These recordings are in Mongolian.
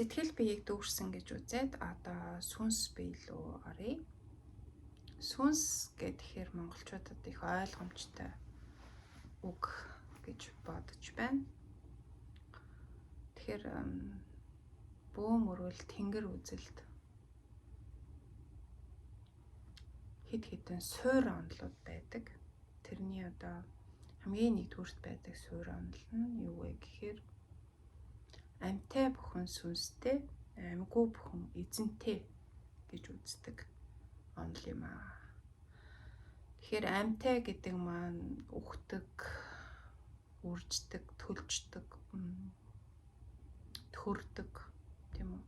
Сэтгэл биеийг дүүрсэн гэж үзээд одоо сүнс бие рүү оръё. Сүнс гэхээр монголчуудад их ойлгомжтой үг гэж бодож байна. Тэгэхээр бөөм өрөөл тэнгэр үзэлд хэд хэдэн суур онолууд байдаг. Тэрний одоо хамгийн нэгдүгüрт байдаг суур онол нь юу вэ гэхээр амьтай бүхэн сүнстэй, амьгүй бүхэн эзэнтэй гэж үздэг онол юм аа. Тэгэхээр амьтай гэдэг маань үхдэг, үрждэг, төлждөг, төрдөг тийм үү?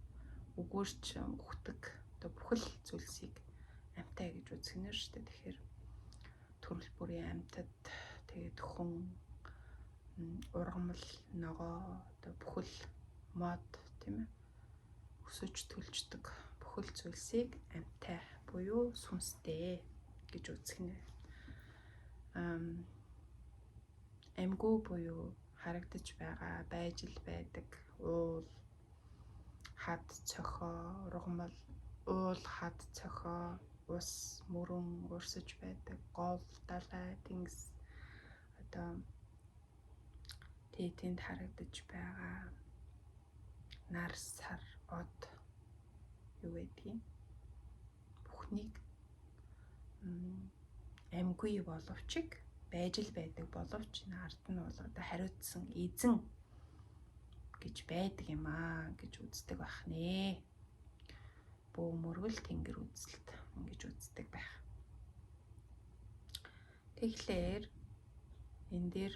Үгүйрч үхдэг одоо бүхэл зүйлсийг амьтай гэж үзэх нэр шүү дээ. Тэгэхээр төрөл бүрийн амьтад тэгээд хүн, ургамал, ногоо одоо бүхэл мод тийм ээ өсөж төлждөг бүхэл зүйлсийг амьтай буюу сүнстэй гэж үзэх нэ. Амьгүй буюу харагдаж байгаа, байж л байдаг уул, хад, цохоо, ургамал, уул, хад, цохоо, ус, мөрөн урсаж байдаг, гол, далай, тэнгис одоо тэнд харагдаж байгаа нар, сар, од юу гэдгийг бүхнийг амьгүй боловч байж л байдаг боловч ард нь бол одоо хариуцсан эзэн гэж байдаг юм аа гэж үздэг байх нэ. Бөөм өргөл тэнгэр үзэлт ингэж үздэг байх. Тэгэхээр энэ дээр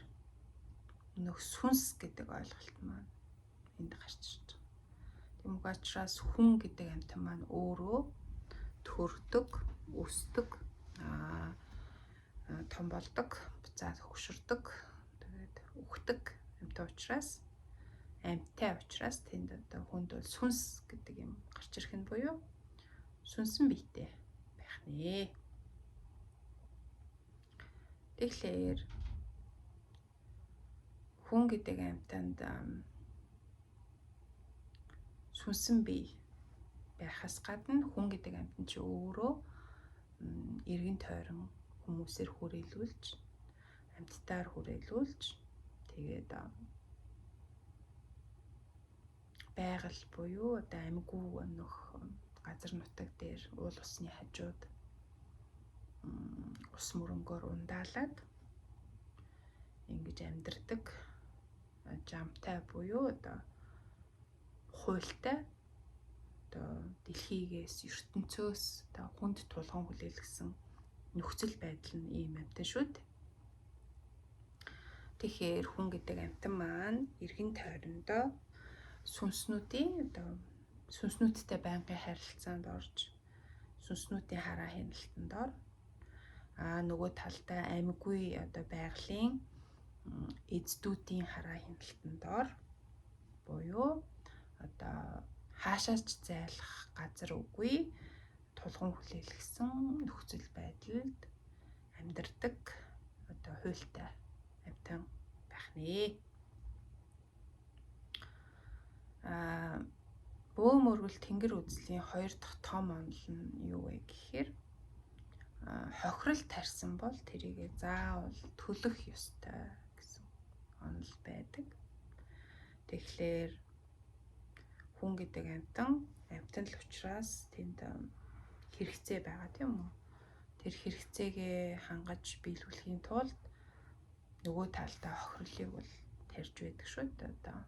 нөх сүнс гэдэг ойлголт маань энд гарч ирж байгаа. Тэм учраас хүн гэдэг амьтан маань өөрөө төрдөг, өсдөг, том болдог, буцаад хөгшөрдөг, тэгээд үхдэг амьтан учраас амьтай учраас тэнд одоо хүнд бол сүнс гэдэг юм гарч ирэх нь буюу сүнсэн биетэй байх нэ. Тэгэхээр хүн гэдэг амьтанд сүнсэн бие байхаас гадна хүн гэдэг амьтан чи өөрөө эргэн тойрон хүмүүсээр хүрээлүүлж, амьтдаар хүрээлүүлж тэгээд байгаль буюу одоо амьгүй нөх газар нутаг дээр уул усны хажууд ус мөрөнгөөр ундаалаад ингэж амьдардаг жамтай буюу одоо хуйлтай одоо дэлхийгээс ертөнцөөс одоо хүнд тулган хүлээлгэсэн нөхцөл байдал нь ийм амьтан шүү дээ. Тэгэхээр хүн гэдэг амьтан маань эргэн тойрондоо сүнснүүдийн одоо сүнснүүдтэй байнгын харилцаанд орж сүнснүүдийн хараа хяналтанд ор нөгөө талдаа амьгүй одоо байгалийн эздүүдийн хараа хяналтанд ор буюу одоо хаашаач зайлах газар үгүй тулган хүлээлгэсэн нөхцөл байдалд амьдардаг одоо хуйлтай амьтан байх нэ. Бөөм өргөл тэнгэр үзлийн 2 дахь том онол нь юу вэ гэхээр хохирол тарьсан бол тэрийгэ заавал төлөх ёстой гэсэн онол байдаг. Тэгэхээр хүн гэдэг амьтан л учраас тэнд хэрэгцээ байгаа тийм үү? Тэр хэрэгцээгээ хангаж биелүүлэхийн тулд нөгөө талдаа хохирлыг бол тарьж байдаг шүү дээ. Одоо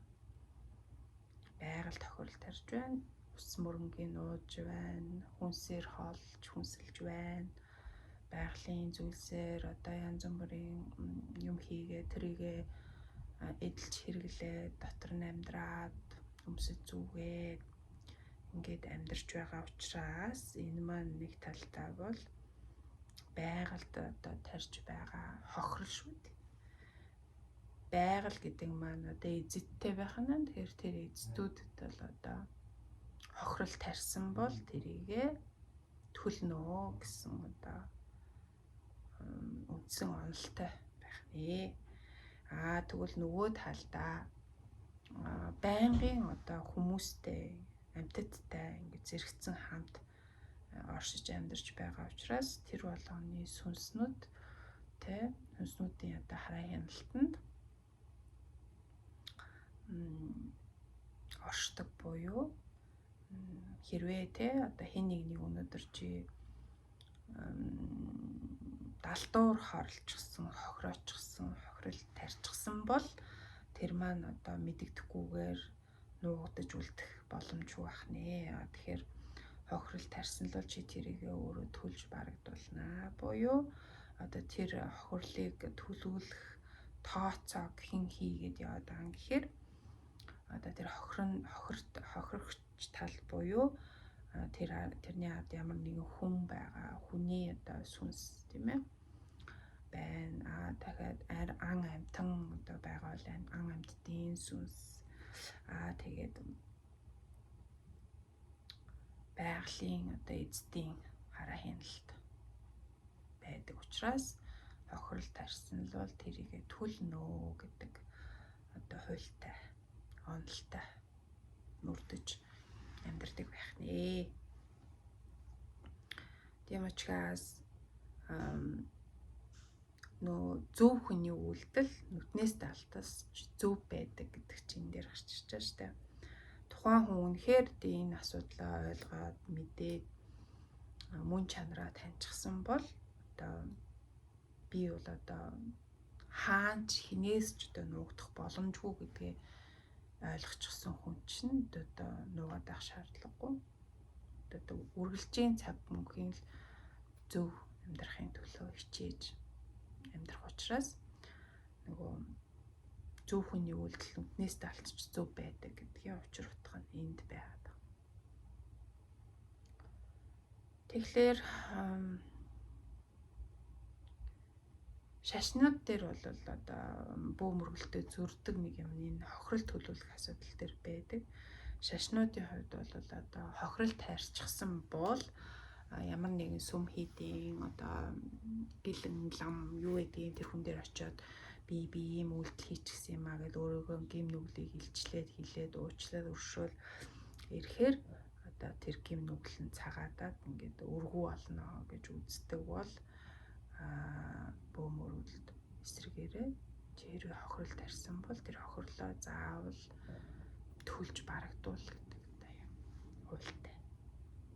байгаль тохирол тарьж байна, ус мөрөнгийн нууж байна, хүнсээр хоолж хүнсэлж байна, байгалийн зүйлсээр одоо янз бүрийн юм хийгээ тэрийгэ эдэлж хэрэглээ, дотор нь амьдраад өмсөж зүгээд ингээд амьдарч байгаа учраас энэ маань нэг талдаа бол байгальд одоо тарьж байгаа хохирол шүү дээ. Байгаль гэдэг маань одоо эзэдтэй байх нь тэгэхээр тэр эзэдүүдэд бол одоо хохирол тарьсан бол тэрийгэ төлнө гэсэн одоо үндсэн онолтой байх нэ. Тэгвэл нөгөө талдаа байнгын одоо хүмүүстэй амьтадтай ингээд зэрэгцэн хамт оршиж амьдарч байгаа учраас тэр болгоны сүнснүүд сүнснүүдийн одоо хараа хяналтанд оршдог буюу хэрвээ одоо хэн нэгний өнөөдөр чи далдуур хорлцсон, хохироочихсон, хохирол тарьчихсан бол тэр маань одоо мэдэгдэхгүйгээр нуугдаж үлдэх боломжгүй байх нэ. Тэгэхээр хохирол тарьсан л чи тэрийгээ өөрөө төлж барагдуулнаа. Буюу одоо тэр хохирлыг төлөвлөх тооцоог хэн хийгээд яваад байгаа юм гэхээр одоо тэр хохирогч тал буюу тэрний ард ямар нэгэн хүн байгаа, хүний одоо сүнс тийм ээ байна. Дахиад ан амьтан одоо байгаа бол ан амьтдын сүнс. Тэгээд байгалийн одоо эзэдийн хараа хяналт байдаг учраас хохирол тарьсан л бол тэрийгэ төлнө гэдэг одоо хуультай, онолтой мөрдөж амьдардаг байх нэ. Тийм учраас зөв хүний үйлдэл нүднээс далтас зөв байдаг гэдэг чинь дээр гарч ирж байгаа шүү дээ. Тухайн хүн үнэхээр энэ асуудлаа ойлгоод мэдээд мөн чанараа таньчихсан бол одоо би бол одоо хаач хинээс ч одоо нуугдах боломжгүй гэдгээ ойлгочихсон хүн чинь одоо нуугаад байх шаардлагагүй. Одоо үргэлжийн цаг мөнхийн л зөв амьдрахын төлөө хичээж амьдрах учраас нөгөө зөв хүний үйлдэл нүднээс далтч зөв байдаг гэдгийн учир утга нь энд байгаад байна. Тэгэхээр шашнууд дээр бол одоо бөө мөргөлтөд зөрдөг нэг юм энэ хохирол төлөвлөх асуудал дээр байдаг. Шашнуудын хувьд бол одоо хохирол тайрчихсан бол ямар нэгэн сүм хийдийн одоо гэлэн лам юу гэдгийг тэр хүн дээр очиод би ийм үйлдэл хийчихсэн юм аа гэдээ өөрөөгөө гим нүглийг илчлээд хилээд уучлаад өршөөл ирэхээр одоо тэр гим нүгэл нь цагаадаад ингээд өргүү болно гэж үздэг бол бөөмөрөлд эсрэгээрээ хэрвээ хохирол тарьсан бол тэр хохирлоо заавал төлж барагдуул гэдэг одоо юм хуультай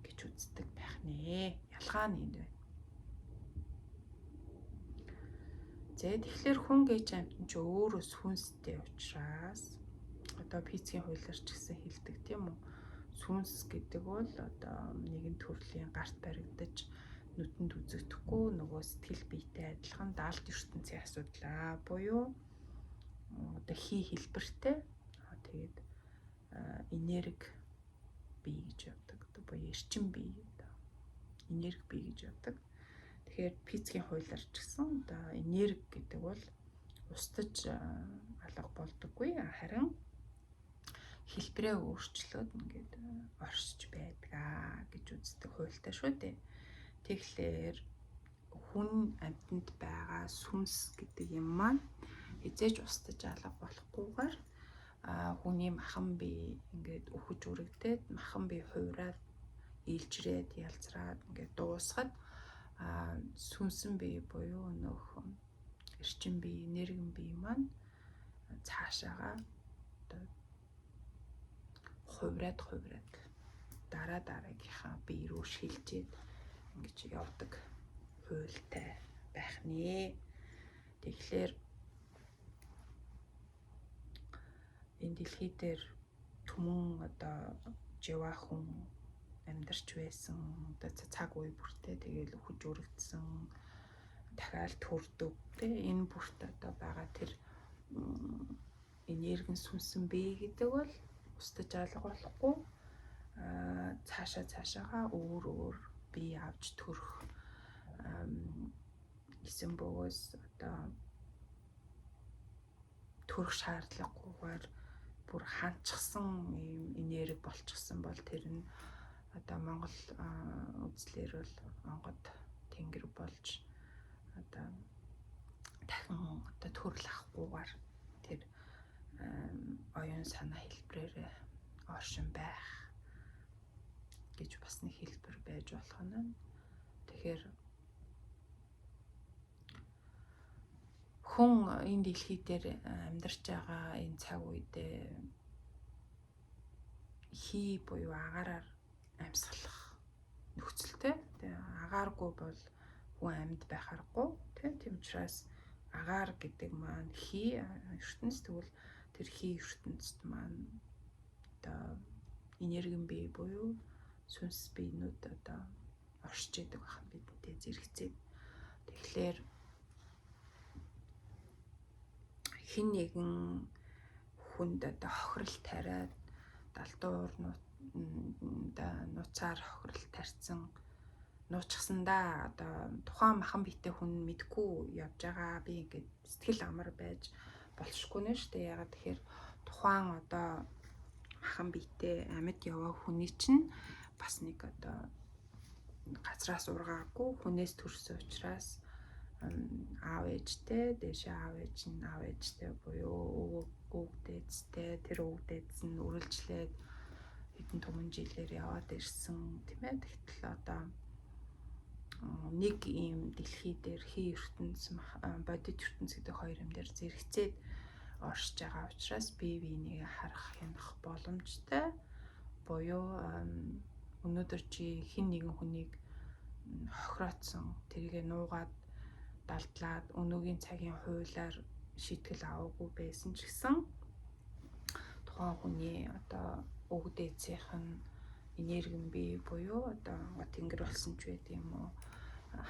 гэж үздэг байх нэ. Ялгаа нь энэ байна. Тэгэхээр хүн гэж амьтан ч өөрөө сүнстэй учраас одоо физикийн хуулиар ч гэсэн хэлдэг тийм үү. Сүнс гэдэг бол одоо нэгэн төрлийн гарт баригдаж нүдэнд үзэгдэхгүй нөгөө сэтгэл биетэй адилхан даалт ертөнцийн асуудлаа буюу одоо хий хэлбэртэй тэгээд энерги бий гэж явдаг одоо буюу эрчим бий одоо энерги бий гэж явдаг. Тэгэхээр физикийн хуулиар ч гэсэн одоо энерги гэдэг бол устж алга болдоггүй харин хэлбэрээ өөрчлөөд ингээд оршиж байдгаа гэж үздэг хуультай шүү дээ. Тэгэхээр хүн амьтанд байгаа сүнс гэдэг юм маань эзэж устж алга болохгүйгээр хүний махан бие ингээд өхөж үрэгдээд махан бие хуураад илжрээд ялзраад ингээд дуусахад сүнсэн бие буюу нөх эрчим бие, энерги бие маань цаашаага одоо хувраад дараагийнхаа бие рүү шилжээд ингэж явдаг хуультай байх нэ. Тэгэхээр энэ дэлхий дээр түмэн одоо жива хүн амьдарч байсан одоо цаг үе бүртээ тэгээл өхөж үрэгдсэн дахиад төрдөг энэ бүрт одоо байгаа тэр энерги сүнсэн бие гэдэг бол устж алга болохгүй цаашаагаа өөр бие авч төрөх эсэн бөгөөс одоо төрөх шаардлагагүйгээр бүр ханчсан юм энерги болчихсон бол тэр нь одоо Монгол үзлэр бол Монгод тэнгэр болж одоо дахин одоо төрөл авахгүйгээр тэр оюун санаа хэлбэрээр оршин байх гэж бас нэг хэлбэр байж болох нь. Тэгэхээр хүн энэ дэлхий дээр амьдарч байгаа энэ цаг үед хий буюу агаараар амьсгалах нөхцөлтэй. Тэгээ агааргүй бол хүн амьд байх аргагүй. Тийм учраас агаар гэдэг маань хий ертөнц, тэгвэл тэр хий ертөнцид маань одоо энергийн бие буюу сүнс биенүүд одоо оршиж идэг байх бидэнтэй зэрэгцээд. Тэгэхээр хин нэгэн хүнд одоо хохирол тариад далдуур нуцаар хохирол тарьсан нууцсандаа одоо тухайн махан биетэй хүн мэдгүй явж байгаа би ингээд сэтгэл амар байж болшгүй нэ штэ. Ягаад тэгэхээр тухайн одоо махан биетэй амьд яваа хүний чинь бас нэг одоо газраас ургаагүй хүнээс төрсөн учраас аав ээжтэй дэшээ аав ээжтэй буюу өвөг дээдстэй тэр өвөг дээдс нь үргэлжлээд хэдэн түмэн жилээр яваад ирсэн тийм ээ. Тэгтэл одоо нэг ийм дэлхий дээр хий ертөнц бодит ертөнц гэдэг хоёр юм дээр зэрэгцээд оршиж байгаа учраас бие биенийг харах хянах боломжтой буюу өнөөдөр чи хин нэгэн хүнийг хохироцсон тэргээ нуугаад далдлаад өнөөгийн цагийн хуулиар шийтгэл аваагүй байсан ч гэсэн тухайн хүний одоо өвөг дээдсийнх нь энергийн бие буюу одоо тэнгэр болсон ч байт юм уу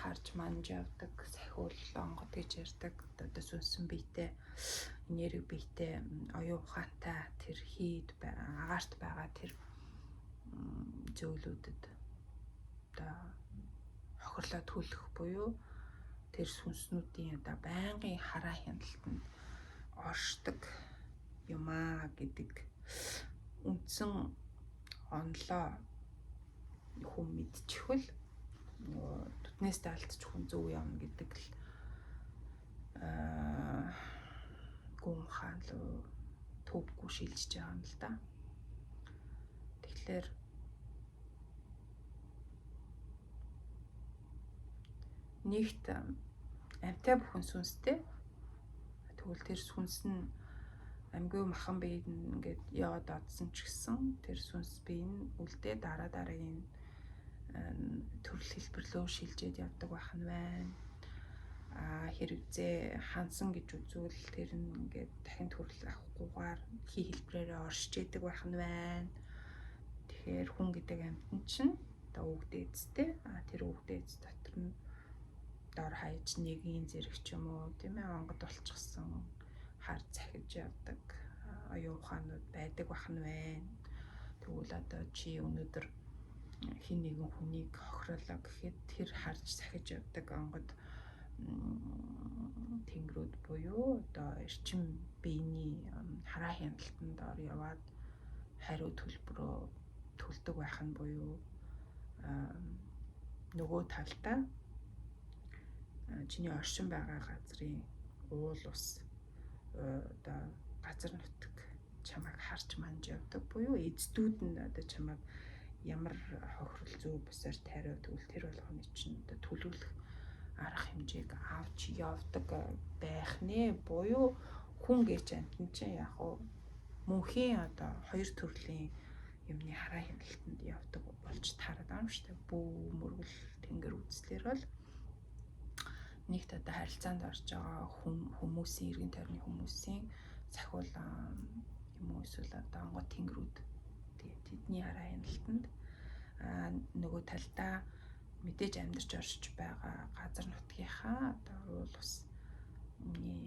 харж манж явдаг сахиул онгод гэж ярьдаг одоо сүнсэн биетэй энерги биетэй оюун ухаантай тэр хийд агаарт байгаа тэр зөвлөдөд одоо хохирлоо төлөх буюу тэр сүнснүүдийн одоо байнгын хараа хяналтанд оршдог юмаа гэдэг үндсэн онлоо хүн мэдчихвэл түтнээсээ алдчих хүн зөв явна гэдэг л гүн хаан руу төвгүй шилжиж байгаа юм л да. Тэгэхээр нэгт амьтай бүхэн сүнстэй. Тэгвэл тэр сүнс нь амьгүй махан биед ингээд яваад одсон ч гэсэн тэр сүнс бие нь үлдээ дараагийн төрөл хэлбэрлөө шилжээд явдаг байх нь байна. Хэрэгцээ хансан гэж үзвэл тэр нь ингээд дахин төрөл авахгүйгээр хий хэлбэрээр оршиж идэг байх нь байна. Тэгэхээр хүн гэдэг амьтан чинь одоо өвөг дээдстэй. Тэр өвөг дээдс дотор нь дор хаяж нэгийн зэрэг ч юм уу тийм ээ онгод болчихсон хар захиж явдаг оюун ухаанууд байдаг байх нь байна. Тэгвэл одоо чи өнөөдөр хин нэгэн хүнийг хохирлоо гэхэд тэр харж захиж явдаг онгод тэнгэрүүд буюу одоо эрчим биений хараа хяналтанд ор яваад хариу төлбөрөө төлдөг байх нь буюу нөгөө талдаа чиний оршин байгаа газрын уул ус одоо газар нутаг чамайг харж манж явдаг буюу эцдүүд нь одоо чамайг ямар хохирол зүй бусаар тариу тэгвэл тэр болгоны чинь одоо төлөвлөх арга хэмжээг авч явдаг байх нэ буюу хүн гэж амтэн чинь яг уу мөнхийн одоо хоёр төрлийн юмны хараа хяналтанд явдаг болж таарад байгаа юм шүү дээ. Бүү мөргөл тэнгэр үзлэр бол нэгт одоо харилцаанд орж байгаа хүмүүсийн эргэн тойрны хүмүүсийн захиул юм уу эсвэл одоо онгод тэнгэрүүд тэдний хараа хяналтанд нөгөө талдаа мэдээж амьдарч оршиж байгаа газар нутгийнхаа одоо уул усны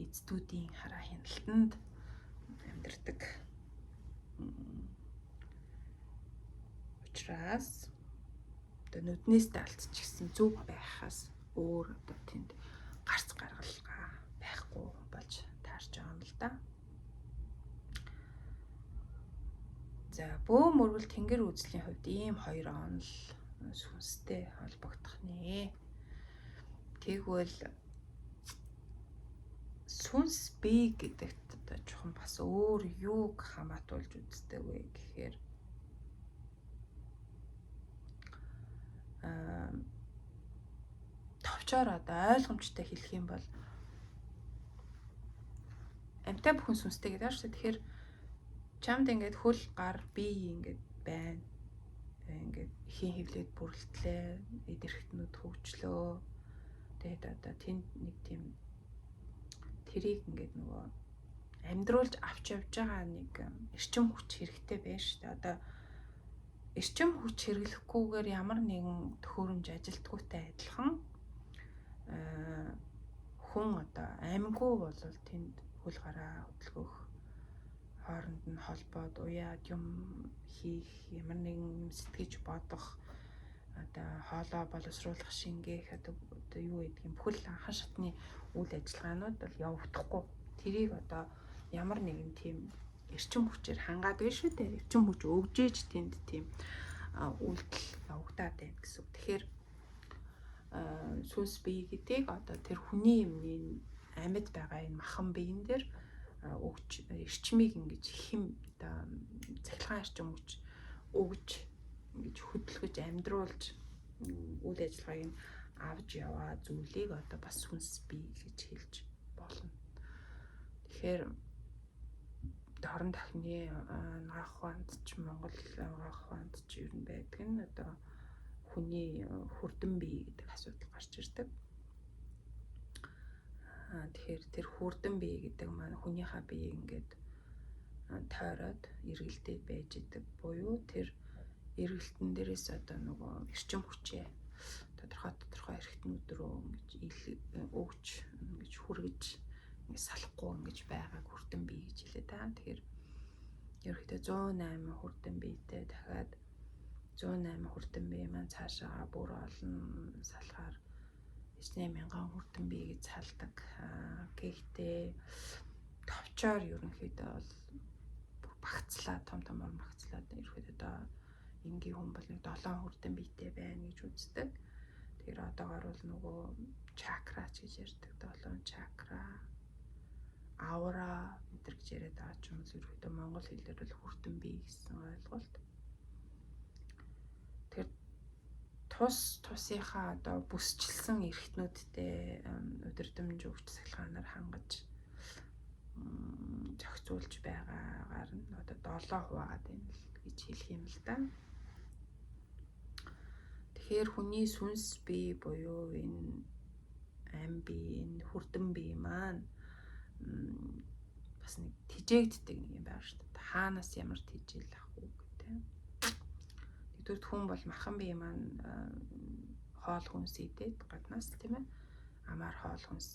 эцдүүдийн хараа хяналтанд амьдардаг. Учираас одоо нүднээс алдчихсан зүг байхаас өөр одоо тэнд гарц гаргалгаа байхгүй болж таарч байгаа юм л да. За бөө мөргөл тэнгэр үзлийн хувьд ийм хоёр онол сүнстэй холбогдох нэ. Тэгвэл сүнс бие гэдэгт одоо жоохон бас өөр юуг хамаатуулж үздэг вэ гэхээр товчоор одоо ойлгомжтой хэлэх юм бол амьтаа бүхэн сүнстэй гэдэг ааш. Тэгэхээр чамд ингээд хөл гар бие ингээд байна. Ингээд ихийн хөвлөд бүрэлтлээ, эд эрхтнүүд хөгжлөө. Тэгээд одоо тэнд нэг тийм тэрийг ингээд нөгөө амьдруулж авч явж байгаа нэг эрчим хүч хэрэгтэй байна шүү дээ. Одоо эрчим хүч хэрэглэхгүйгээр ямар нэгэн төхөөрөмж ажилтгүйтэй адилхан хүн одоо амьгүй бол тэнд хөл гараа хөдөлгөх, хооронд нь холбоод уяад юм хийх, ямар нэгэн сэтгэж бодох, одоо хоолоо боловсруулах, шингээх одоо юу гэдгийг бүхэл анхан шатны үйл ажиллагаанууд бол явагдахгүй. Тэрийг одоо ямар нэгэн тийм эрчим хүчээр хангаад байна шүү дээ. Эрчим хүч өгж ээж тэнд тийм үйлдэл явагдаад байна гэсэн. Тэгэхээр сүнс бие гэдэг одоо тэр хүний юмны амьд байгаа энэ махан биен дээр өгч эрчмийг ингэж хэм одоо цахилгаан эрчим хүч өгж ингэж хөдөлгөж амьдруулж үйл ажиллагааг нь авж яваа зүйлийг одоо бас сүнс бие гэж хэлж болно. Тэгэхээр хорон дахны агаах ухаанд ч Монгол агаах ухаанд ч ер нь байдаг нь одоо хүний хүрдэн бие гэдэг асуудал гарч ирдэг. Тэгэхээр тэр хүрдэн бие гэдэг маань хүнийхээ биеийг ингээд тойроод эргэлдээд байж идэг. Буюу тэр эргэлтэн дээрээс одоо нөгөө эрчим хүчээ тодорхой эрхтнүүд рүү ингэж өгч ингэж хүргэж ингэ салахгүй ингэж байгааг хүрдэн бие гэж хэлээ та. Тэгэхээр ерөөхдөө 108 хүрдэн биетэй дахиад 108 хүрдэн бие маань цаашаа бүр олон салахаар 9,000 хүрдэн бие гэж салдаг. Гэхдээ товчоор ерөнхийдөө бол бүр багцлаа том багцлаад ерөөхдөө одоо энгийн хүн бол нэг 7 хүрдэн биетэй байна гэж үздэг. Тэгэхээр одоогоор бол нөгөө чакрач гэж ярьдаг. 7 чакра, аура гэдэг гэж яриад байгаа ч юм уу. Ерөөхдөө монгол хэлээр бол хүрдэн бие гэсэн ойлголт. Тэгэхээр тусынхаа одоо бүсчилсэн эрхтнүүдтэй удирдамж өгч сахилгаанаар хангаж зохицуулж байгаагаар нь одоо 7 хуваагаад байна л гэж хэлэх юм л да. Тэгэхээр хүний сүнс бие буюу энэ ам бие, энэ хүрдэн бие маань бас нэг тижээгддэг нэг юм байна шүү дээ. Хаанаас ямар тижэл авах уу гэдэг. Нэгдүгээр хүн бол махан бие маань хоол хүнс идээд гаднаас тийм ээ амаар хоол хүнс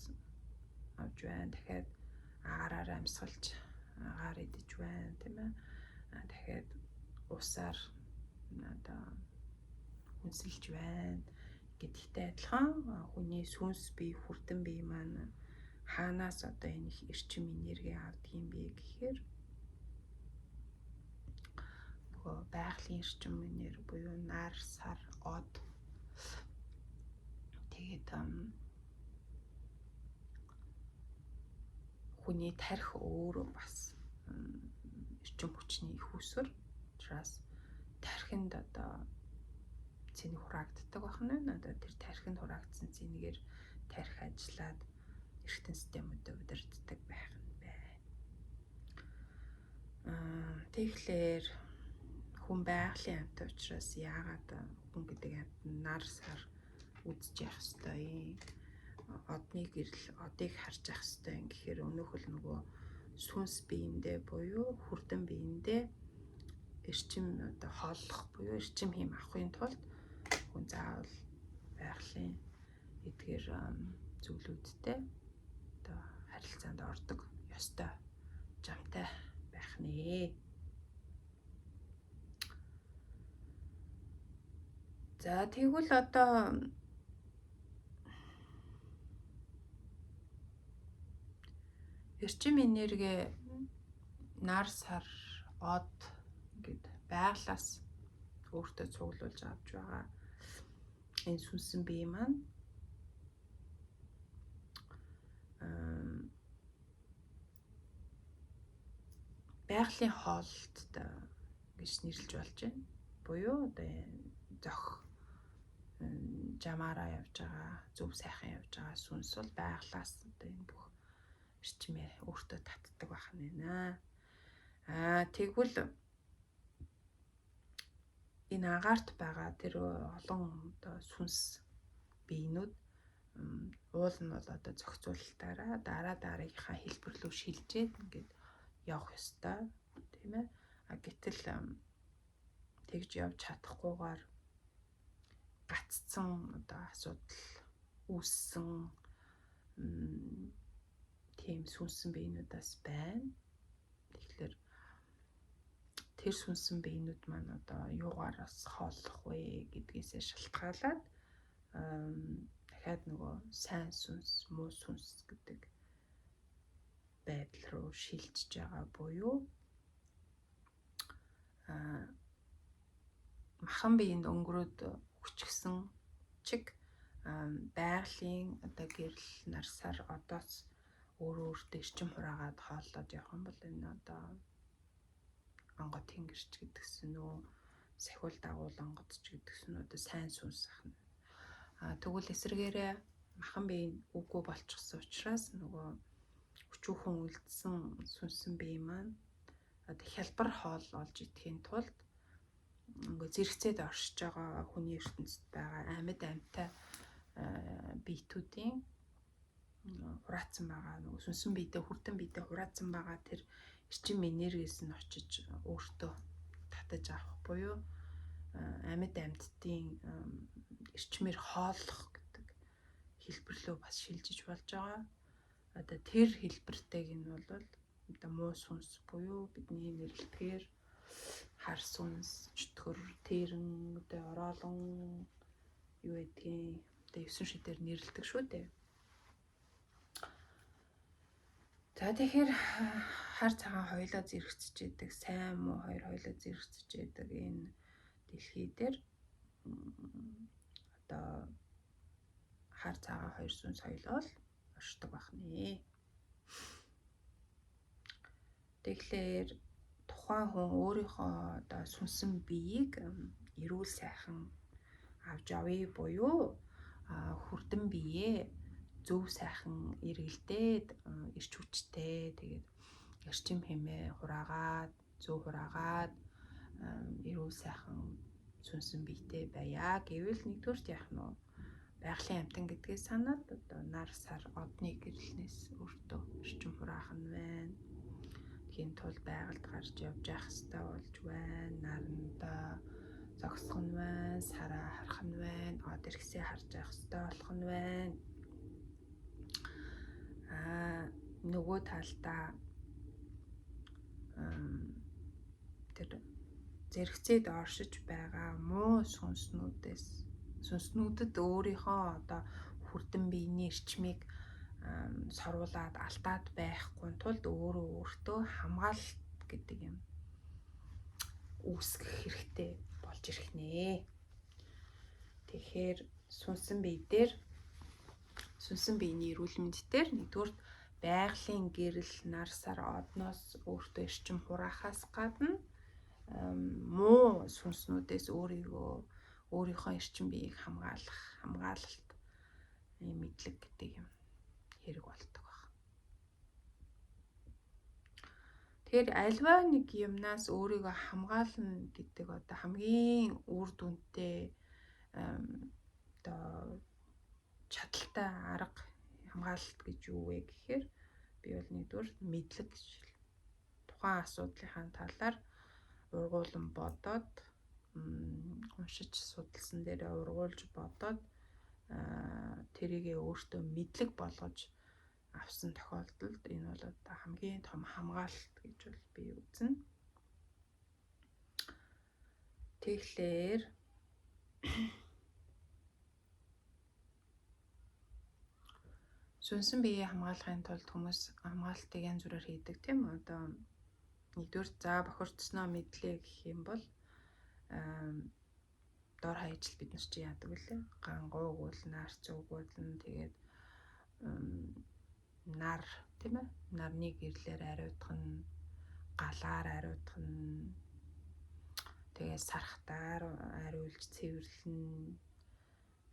авч байна. Дахиад агаараар амьсгалж агаар идэж байна тийм ээ. Дахиад усаар одоо хүнсэлж байна. Гэдэгтэй адилхан хүний сүнс бие, хүрдэн бие маань хаанаас одоо энэ их эрчим энерги авдаг юм бэ гэхээр нөгөө байгалийн эрчим энерги буюу нар, сар, од тэгээд хүний тарих өөрөө бас эрчим хүчний их усүр. Учраас тархинд одоо цэник хураагддаг байна. Одоо тэр тархинд хураагдсан цэнигээр тарих ажиллаад эргэтэн системүүдэд удирддаг байх нь бай. Тэгэхээр хүн байгалийн амьтан учраас яагаад хүн гэдэг амьтан нар сар үзэж явах ёстой юм. Одны гэрэл одыг харж явах ёстой юм гэхээр өнөөхөл нөгөө сүнс биендээ буюу хүрдэн биендээ эрчим одоо хооллох буюу эрчим хийм авахын тулд хүн заавал байгалийн эдгээр зүйлүүдтэй одоо харилцаанд ордог ёстой жамтай байх нэ. За тэгвэл одоо эрчим энерги нар сар од гэд байглаас өөртөө цуглуулж авч байгаа энэ сүнсэн бие маань байгалийн хоолт гэж нэрлэж болж байна. Буюу одоо зөх жамаараа явж байгаа, зөв сайхан явж байгаа сүнс бол байглаас одоо энэ бүх эрчмээ өөртөө татдаг байх нь байна. Тэгвэл энэ агаарт байгаа тэр олон одоо сүнс биенүүд уул нь бол одоо зохицуулалтаараа дараагийнхаа хэлбэр рүү шилжээд ингээд явах ёстой, тийм ээ. Гэтэл тэгж явж чадахгүйгээр гаццсан одоо асуудал үүссэн тийм сүнсэн биенүүдээс байна. Тэгэхээр тэр сүнсэн биенүүд маань одоо юугаараас хооллох вэ гэдгээсээ шалтгаалаад дахиад нөгөө сайн сүнс, муу сүнс гэдэг байдал руу шилжиж байгаа буюу махан биеинд өнгөрөөд хүчгсэн чиг байгалийн одоо гэрэл нарсаар одоос өөртөө эрчим хураагаад хооллоод явах юм бол энэ одоо онгод тэнгэрч гэдгсэн үү, сахиул дагуул онгодч гэдгсэн үү одоо сайн сүнс ахна. Тэгвэл эсрэгээрээ махан бие үгүй болчихсон учраас нөгөө өчүүхэн үлдсэн сүнсэн бие маань одоо хялбар хоол олж идэхийн тулд ингээ зэрэгцээд оршиж байгаа хүний ертөнцид байгаа амьд амьтай биетүүдийн хураацсан байгаа нөгөө сүнсэн биедээ хүрдэн биедээ хураацсан байгаа тэр эрчим энергиэс нь очиж өөртөө татаж авах буюу амьд амьтдын эрчмээр хооллох гэдэг хэлбэрлөө бас шилжиж болж байгаа. Одоо тэр хэлбэртэйг нь бол одоо муу сүнс буюу бидний нэрлэхээр хар сүнс, чөтгөр, тэрэн, одоо ороолон юу гэдгийг одоо 9 шидээр нэрлэдэг шүү дээ. За тэгэхээр хар цагаан хоёлоо зэрэгцэж идэг, сайн муу хоёлоо зэрэгцэж идэг энэ дэлхий дээр одоо хар цагаан хоёр сүнс хоёлоо л оршдог байх нэ. Тэгэхээр тухайн хүн өөрийнхөө одоо сүнсэн биеийг эрүүл сайхан авч авъя буюу хүрдэн биеэ зөв сайхан эргэлдээд эрч хүчтэй тэгээд эрчим хэмээ хураагаад зөв хураагаад эрүүл сайхан сүнсэн биетэй байя гэвэл нэгдүгürt яах нь байгалийн амтан гэдгээс санаад одоо нар сар одны гэрэлнээс өөртөө эрчим хураах нь байна. Тхийн тул байгальд гарч явж явах хэрэгтэй болж байна. Наранда зогсох нь байна, сараа харах нь байна, од иргэсээ харж явах хэрэгтэй болох нь байна. Нөгөө талдаа тэр зэрэгцээд оршиж байгаа муу сүнснүүдэд өөрийнхөө одоо хүрдэн биений эрчмийг сорвуулаад алдаад байхгүй тулд өөртөө хамгаалалт гэдэг юм үүсгэх хэрэгтэй болж ирэх нэ. Тэгэхээр сүнсэн биений эрүүл мэнд дээр нэгдүгээр байгалийн гэрэл нар сар одноос өөртөө эрчим хураахаас гадна муу сүнснүүдээс өөрийнхөө эрчим биеийг хамгаалалт мэдлэг гэдэг юм хэрэг болдог баг. Тэгэхээр альва нэг юмнаас өөрийгөө хамгаална гэдэг одоо хамгийн үр дүнтэй одоо чадaltaй арга хамгаалалт гэж юу вэ гэхээр би бол нэгдүгээр мэдлэг гэж тухайн асуудлынхаа талаар ургуулan бодоод уншиж судалсан дээрээ ургуулж бодоод тэрийгээ өөртөө мэдлэг болгож авсан тохиолдолд энэ бол одоо хамгийн том хамгаалалт гэж бол би үзнэ. Тэгэхээр сүнсэн биеийг хамгаалахын тулд хүмүүс хамгаалалтыг янз бүрээр хийдэг тийм үү? Одоо нэгдүгээр бохирдсноо мэдлээ гэх юм бол дор хаяжл бид нар чи яадаг вүлээ? Гангуу өгүүлнэ, арц өгүүлнэ, тэгээд нар тийм ээ? Нарны гэрлээр ариутгах нь, галаар ариутгах нь, тэгээ сархтаар ариулж цэвэрлэн,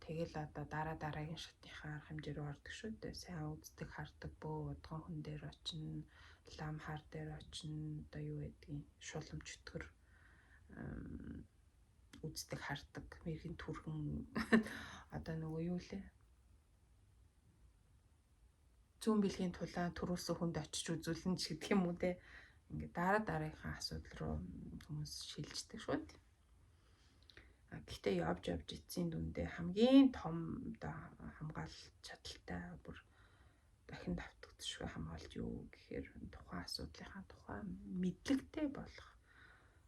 тэгэл одоо дараагийн шатныхаа арга хэмжээ рүү ордог шүү дээ. Сайн үздэг, хардаг, бөө удган хүн дээр очино, лам хар дээр очино, одоо юу гэдгийг шулам чөтгөр үздэг, хардаг, мэрхэн түрхэн одоо нөгөө юу лээ, зүүн бэлгийн тулаан төрүүлсэн хүнд очиж үзүүлнэ ч гэдэг юм уу те. Ингээд дараагийнхаа асуудал руу хүмүүс шилждэг шүү дээ. Гэхдээ явж эцсийн дүндээ хамгийн том одоо хамгаалалт чадaltaй бүр дахин давтагдчихгүй хамгаалж юу гэхээр тухайн асуудлынхаа тухай мэдлэгтэй болох,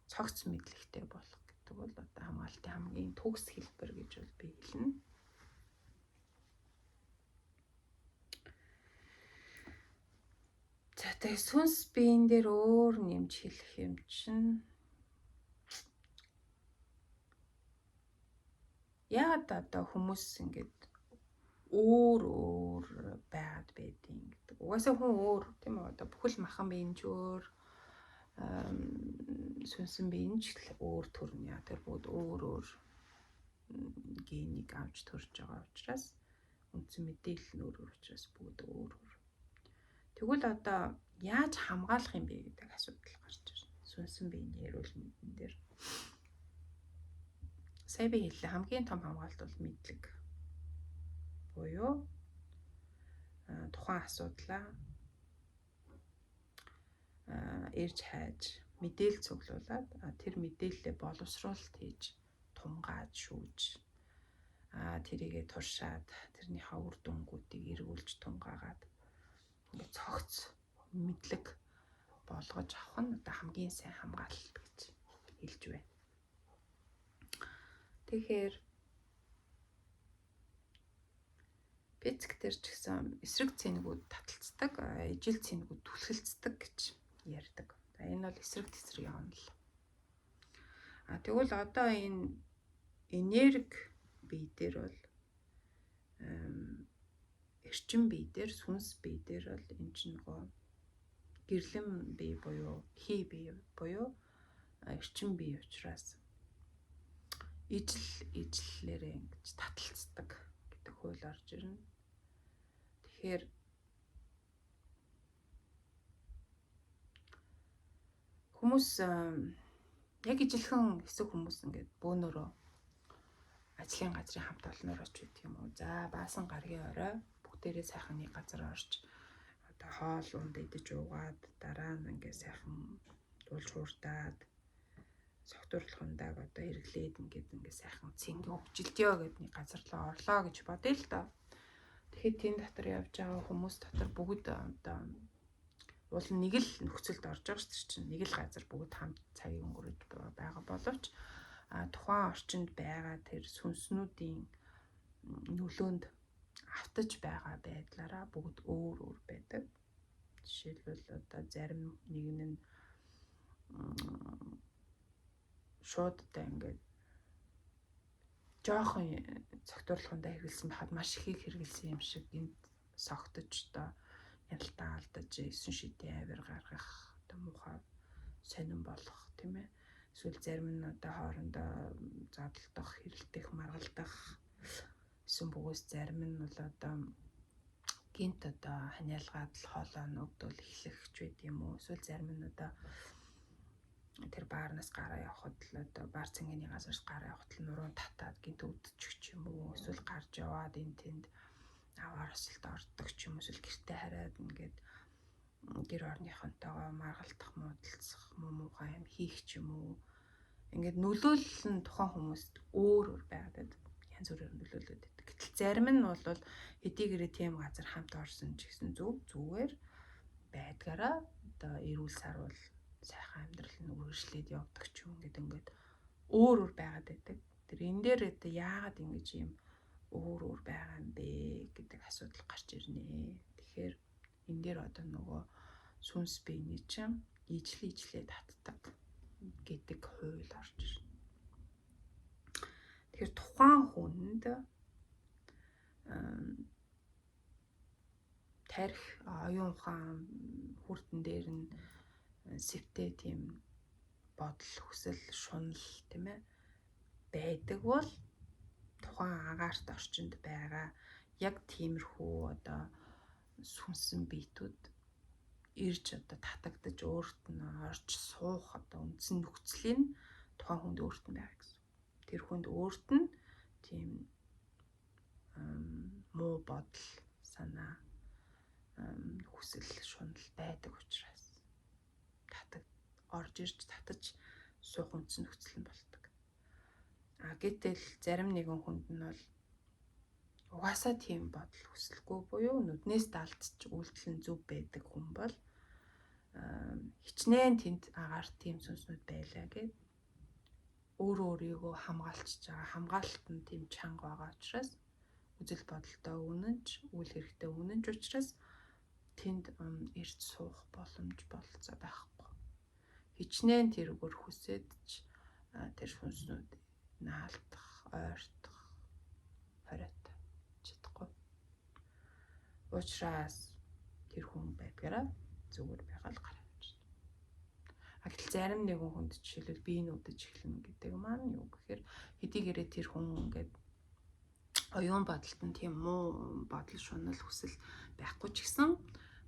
цогц мэдлэгтэй болох гэдэг бол одоо хамгаалтын хамгийн төгс хэлбэр гэж бол би хэлнэ. За тэгээ сүнс биен дээр өөр нэмж хэлэх юм чинь яагаад одоо хүмүүс ингэж өөр байгаад байдیں۔ Гэдэг. Угаасаа хүн өөр тийм үү, одоо бүхэл махан биен ч өөр, сүнсэн биен ч өөр төрнө. Яа тэр бүгд өөр генийг авч төрж байгаа учраас, үндсэн мэдээлэл нь өөр учраас бүгд өөр. Тэгвэл одоо яаж хамгаалах юм бэ гэдэг асуудал гарч ирнэ. Сүнсэн биений эрүүл мэндийн дээр. Сая би хэллээ, хамгийн том хамгаалалт бол мэдлэг. Буюу тухайн асуудлаа ирж хайж, мэдээлэл цуглуулад тэр мэдээлэлээ боловсруулалт хийж, тунгааж, шүүж, тэрийгэ туршаад, тэрнийхээ үр дүнгуудыг эргүүлж тунгаагаад ингээд цогц мэдлэг болгож авах нь одоо хамгийн сайн хамгаалалт гэж хэлж байна. Тэгэхээр физик дээр ч гэсэн эсрэг цэнэгүүд таталцдаг, ижил цэнэгүүд түлхэлцдэг гэж ярьдаг. Энэ бол эсрэг тесрэг явна л. Тэгвэл одоо энэ энерги бие дээр бол эрчим бие дээр, сүнс бие дээр бол энэ чинь нөгөө гэрлэм бие буюу хий бие буюу эрчим бие учраас ижиллээрээ ингэж таталцдаг гэдэг хууль орж ирнэ. Тэгэхээр хүмүүс яг ижилхэн хэсэг хүмүүс ингээд бөөнөрөө ажлын газрын хамт олноор оч гэдэг юм уу. За баасан гаргийн орой бүгдээрээ сайхан нэг газар орж одоо хоол унд идэж уугаад дараа нь ингээд сайхан дуулж хуурдаад согтуурлахындаг одоо эргэлээд ингээд сайхан цэнгэ хөвжилтё гэдэг нэг газар руу орлоо гэж бодъё л доо. Тэгэхэд тэн дотор явж байгаа хүмүүс дотор бүгд одоо уул нэг л нөхцөлд орж байгаа шүү дээ чинь. Нэг л газар бүгд хамт цагийг өнгөрөөж байгаа боловч тухайн орчинд байгаа тэр сүнснүүдийн нөлөөнд автаж байгаа байдлаараа бүгд өөр байдаг. Жишээлбэл одоо зарим нэг нь шууд одоо ингээд жоохон цогтуурлахундаа хэрэгэлсэн байхад маш ихийг хэрэгэлсэн юм шиг энд согтож одоо ялтаа алдаж эсэн шидийн авир гаргах, одоо муухай сонирн болох тийм ээ. Эсвэл зарим нь одоо хоорондоо задлах, хэрэлдэх, маргалдах, эсвэл бүгээс зарим нь бол одоо гинт одоо ханиалгаад л хоолоо нөгдөл эхлэх ч байд юм уу. Эсвэл зарим нь одоо тэр баарнаас гараа явахад л одоо баар цэнгэний газраас гараа явахад л нуруу татаад гинт өвдчих ч юм уу. Эсвэл гарч яваад энэ тэнд аваар осолд ордог ч юм уу. Эсвэл гэртээ хараад ингээд гэр орныхонтойгоо маргалдах, муудалцах, муухай юм хийх ч юм уу. Ингээд нөлөөлөл нь тухайн хүмүүст өөр байгаад янз бүрээр нөлөөлөд байдаг. Гэтэл зарим нь бол хэдийгээрээ тийм газар хамт орсон ч гэсэн зүгээр байдгаараа одоо эрүүл сарвал сайхан амьдрал нь үргэлжлээд явдаг ч юм ингээд өөр байгаад байдаг. Тэр энэ дээр одоо яагаад ингэж юм өөр байгаа юм бэ гэдэг асуудал гарч ирнэ. Тэгэхээр энэ дээр одоо нөгөө сүнс биений чинь ижлээ татдаг гэдэг хууль орж ирнэ. Тэгэхээр тухайн хүнд тарих, оюун ухаан, хүрдэн дээр нь сэвтэй тийм бодол, хүсэл, шунал тийм ээ байдаг бол тухайн агаарт орчинд байгаа яг тиймэрхүү одоо сүнсэн биетүүд ирж одоо татагдаж өөрт нь орж суух одоо үндсэн нөхцөлийн тухайн хүнд өөрт нь байгаа гэсэн. Тэр хүнд өөрт нь тийм муу бодол, санаа, хүсэл, шунал байдаг учраас орж ирж татаж суух үндсэн нөхцөл нь болдог. Гэтэл зарим нэгэн хүнд нь бол угаасаа тийм бодол хүсэлгүй буюу нүднээс далдч үйлдэл нь зөв байдаг хүн бол хичнээн тэнд агаар тийм сүнснүүд байлаа гэд өөрөө өөрийгөө хамгаалчихж байгаа. Хамгаалалт нь тийм чанга байгаа учраас үзэл бодолтой үнэнч, үйл хэрэгтээ үнэнч учраас тэнд ирж суух боломж болцоо байхгүй. Хичнээн тэргээр хүсэдч тэр сүнснүүд наалдах, ойртох, хориот чадахгүй. Учраас тэр хүн байдгаараа зүгээр байгаа л гараа авч байна. Гэтэл зарим нэгэн хүнд жишээлбэл бие нүдэж эхлэнэ гэдэг маань юу гэхээр хэдийгээрээ тэр хүн ингээд оюун бодолд нь тийм муу бодол, шунал, хүсэл байхгүй ч гэсэн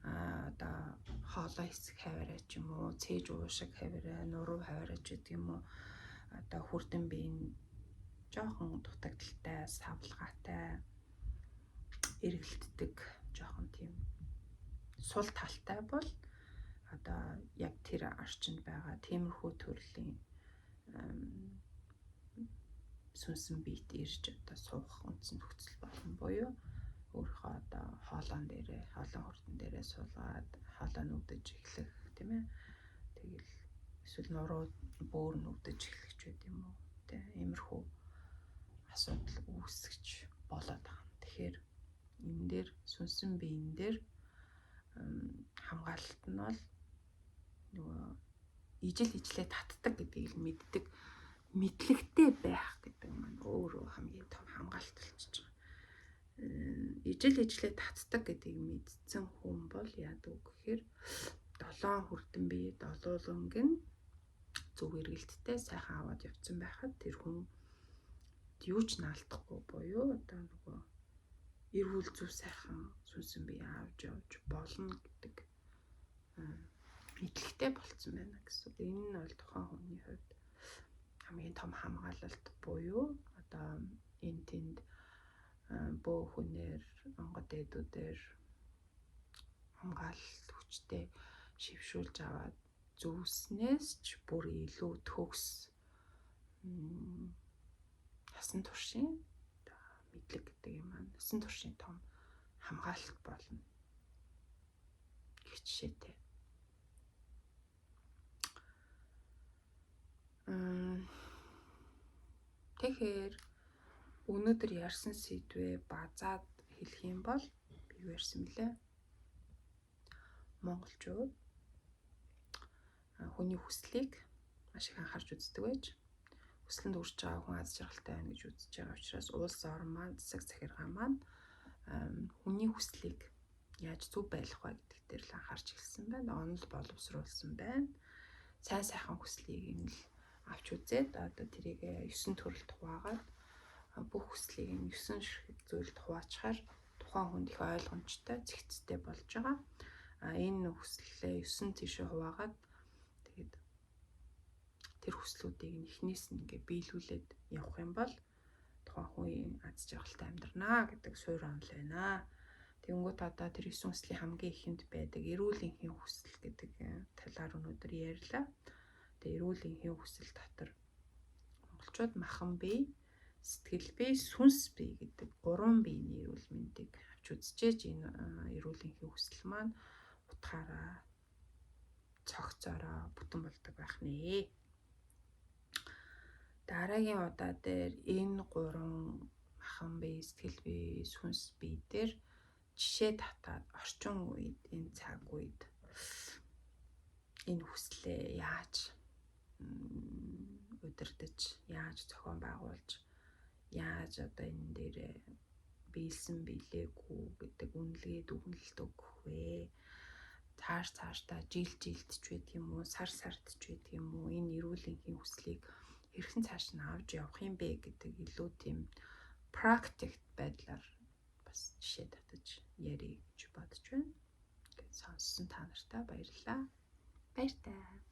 одоо хоолой хэсэг хаваараа ч юм уу, цээж уушиг хаваараа, нуруу хаваараа ч гэдэг юм уу, одоо хүрдэн биеийн жоохон дутагдaltaй, савлгаатай, эргэлддэг, жоохон тийм сул талтай бол одоо яг тэр орчинд байгаа тиймэрхүү төрлийн сүнсэн биет ирж одоо суух үндсэн нөхцөл болно буюу өөрийнхөө одоо хоолон хүрдэн дээрээ суулгаад хоолоо нүдэж эхлэх тийм ээ. Тэгэл эсвэл нуруу бөөр нүдэж эхлэх ч байт юм уу. Тэ иймэрхүү асуудал үүсгэж болоод байгаа юм. Тэгэхээр энэ дээр сүнсэн биен дээр хамгаалалт нь бол нөгөө ижлээ татдаг гэдгийг мэддэг, мэдлэгтэй байх гэдэг нь өөрөө хамгийн том хамгаалалт болчихж байгаа. Ижлээ татдаг гэдгийг мэдсэн хүн бол яадаг гэхээр 7 хүрдэн бие долууланг нь зөв эргэлттэй сайхан аваад явцсан байхад тэр хүн юу ч наалдахгүй буюу одоо нөгөө эрүүл зөв сайхан сүнсэн бие авч явж болно гэдэг мэдлэгтэй болцсон байна гэсэн. Энэ нь бол тухайн хүний хувьд хамгийн том хамгаалалт буюу одоо энэ тэнд бөө хүнээр, онгод дээдүүдээр хамгаалалт хүчтэй шившүүлж аваад зөвснээс ч бүр илүү төгс насан туршийн мэдлэг гэдэг юм аа. Насан туршийн том хамгаалалт болно гэх жишээтэй. Тэгэхээр өнөөдөр ярьсан сэдвээ базаад хэлэх юм бол би юу ярьсан бэлээ? Монголчууд хүний хүслийг маш их анхаарч үздэг байж хүслэнд хүрч байгаа хүн аз жаргалтай байна гэж үзэж байгаа учраас улс орн маань, засаг захиргаа маань хүний хүслийг яаж зөв байлгах вэ гэдэг дээр л анхаарч эхэлсэн байна. Онол боловсруулсан байна. Сайн сайхан хүслийг нь л авч үзээд одоо тэрийг 9 төрөлд хуваагаад бүх хүслийг нь 9 ширхэг зүйлд хуваачаар тухайн хүнд их ойлгомжтой, зэгцтэй болж байгаа. Энэ хүслээ 9 тийшээ хуваагаад тэгээд тэр хүслүүдийг нь эхнээс нь ингээ биелүүлээд явах юм бол тухайн хүн аз жаргалтай амьдрнаа гэдэг суурь онол байна. Тэнгүүт одоо тэр 9 хүслийн хамгийн ихэнд байдаг эрүүл энхийн хүсэл гэдэг талаар өнөөдөр ярьлаа. Тэгээ эрүүл энхийн хүсэл дотор монголчууд махан бие, сэтгэл бие, сүнс бие гэдэг 3 биений эрүүл мэндийг авч үзчихэж энэ эрүүл энхийн хүсэл маань утгаараа цогцороо бүтэн болдог байх нэ. Дараагийн удаа дээр энэ 3 махан бие, сэтгэл бие, сүнс бие дээр жишээ татаад орчин үед энэ цаг үед энэ хүслээ яаж удирдах, яаж зохион байгуулж, яаж одоо энэ дээр биелсэн биелээгүй гэдэг үнэлгээ дүгнэлт өгөх вэ? цаашдаа жилд ч байдаг юм уу, сард ч байдаг юм уу, энэ эрүүл энхийн хүслийг хэрхэн цааш нь авч явах юм бэ гэдэг илүү тийм практик байдлаар бас жишээ татаж ярих гэж бодож байна. Сонссон та нартай баярлалаа. Баяртай.